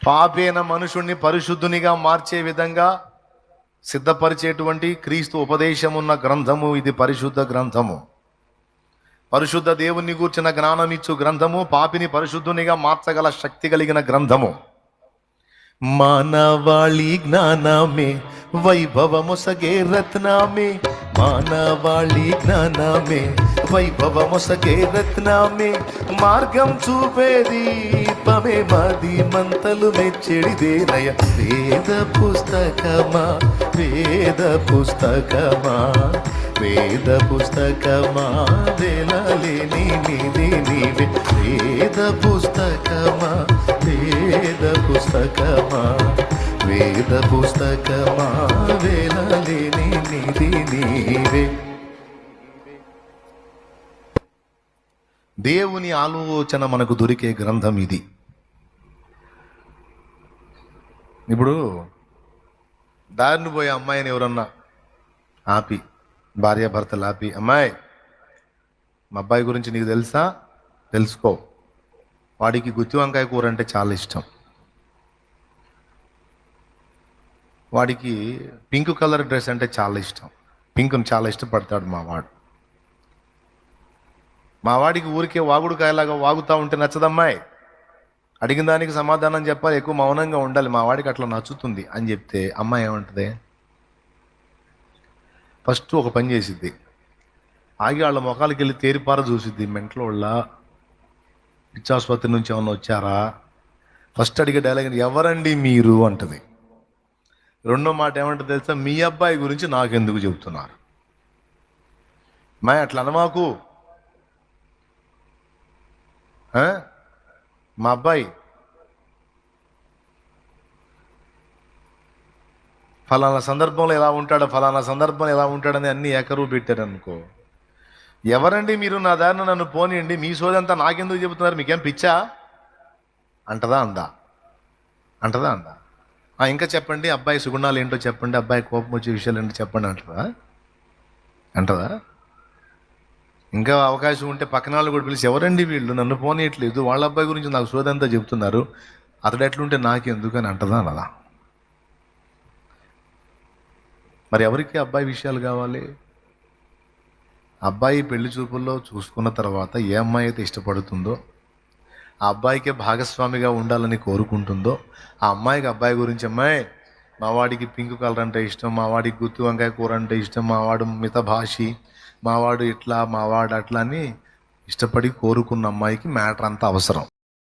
పాపి అయిన మనుషుణ్ణి పరిశుద్ధునిగా మార్చే విధంగా సిద్ధపరిచేటువంటి క్రీస్తు ఉపదేశం ఉన్న గ్రంథము ఇది. పరిశుద్ధ గ్రంథము, పరిశుద్ధ దేవుని గూర్చిన జ్ఞానం ఇచ్చు గ్రంథము, పాపిని పరిశుద్ధునిగా మార్చగల శక్తి కలిగిన గ్రంథము. మానవాళి జ్ఞానమే వైభవమొసగే రత్నమే, మానవాళి జ్ఞానమే వైభవమొసగే రత్నమే, మార్గం చూపేది పమే మది మంతలు మెచ్చడిదేనయ. వేద పుస్తకమా వేద పుస్తకమా వేద పుస్తకమా వేలలేని నిధి నీవే. వేద పుస్తకమా వేద పుస్తకమా వేద పుస్తకమా వేలలేని నిధి నీవే. దేవుని ఆలోచన మనకు దొరికే గ్రంథం ఇది. ఇప్పుడు దారిని పోయే అమ్మాయిని ఎవరన్నా ఆపి, భార్యాభర్తలు ఆపి, అమ్మాయి మా అబ్బాయి గురించి నీకు తెలుసా, తెలుసుకో, వాడికి గుత్తి వంకాయ కూర అంటే చాలా ఇష్టం, వాడికి పింక్ కలర్ డ్రెస్ అంటే చాలా ఇష్టం, పింక్ను చాలా ఇష్టపడతాడు మా వాడికి ఊరికే వాగుడుకాయలాగా వాగుతూ ఉంటే నచ్చదమ్మాయి, అడిగిన దానికి సమాధానం చెప్పాలి, ఎక్కువ మౌనంగా ఉండాలి, మా వాడికి అట్లా నచ్చుతుంది అని చెప్తే అమ్మాయి ఏమంటుంది? ఫస్ట్ ఒక పని చేసిద్ది, ఆగి వాళ్ళ ముఖాలకి వెళ్ళి తేరిపార చూసిద్ది, మెంట్లో వాళ్ళ పిచ్చాసుపత్రి నుంచి ఏమన్నా వచ్చారా. ఫస్ట్ అడిగే డైలాగ్ ఎవరండి మీరు అంటది. రెండో మాట ఏమంటుంది తెలుసా? మీ అబ్బాయి గురించి నాకెందుకు చెబుతున్నారు. మా అట్లా అనమాకు, మా అబ్బాయి ఫలానా సందర్భంలో ఎలా ఉంటాడో ఫలానా సందర్భంలో ఎలా ఉంటాడని అన్ని ఏకరువు పెట్టారు అనుకో. ఎవరండి మీరు, నా దారిన నన్ను పోనీయండి, మీ సోదంతా నాకెందుకు చెబుతున్నారు, మీకేం పిచ్చా అంటదా అందా? ఇంకా చెప్పండి, అబ్బాయి సుగుణాలు ఏంటో చెప్పండి, అబ్బాయి కోపం వచ్చే విషయాలు ఏంటో చెప్పండి అంటదా? ఇంకా అవకాశం ఉంటే పక్కన వాళ్ళు కూడా పిలిచి, ఎవరండి వీళ్ళు, నన్ను పోనీయట్లేదు, వాళ్ళ అబ్బాయి గురించి నాకు సోదంతా చెబుతున్నారు, అతడు ఎట్లుంటే నాకెందుకు అని అంటదా అనదా? మరి ఎవరికి అబ్బాయి విషయాలు కావాలి? అబ్బాయి పెళ్లి చూపుల్లో చూసుకున్న తర్వాత ఏ అమ్మాయి అయితే ఇష్టపడుతుందో, ఆ అబ్బాయికే భాగస్వామిగా ఉండాలని కోరుకుంటుందో, ఆ అమ్మాయికి అబ్బాయి గురించి, అమ్మాయి మా వాడికి పింక్ కలర్ అంటే ఇష్టం, మా వాడికి గుత్తి వంకాయ కూర అంటే ఇష్టం, మా వాడు మితభాషి, మావాడు ఇట్లా మావాడు అట్లా అని ఇష్టపడి కోరుకున్న అమ్మాయికి మ్యాటర్ అంతా అవసరం.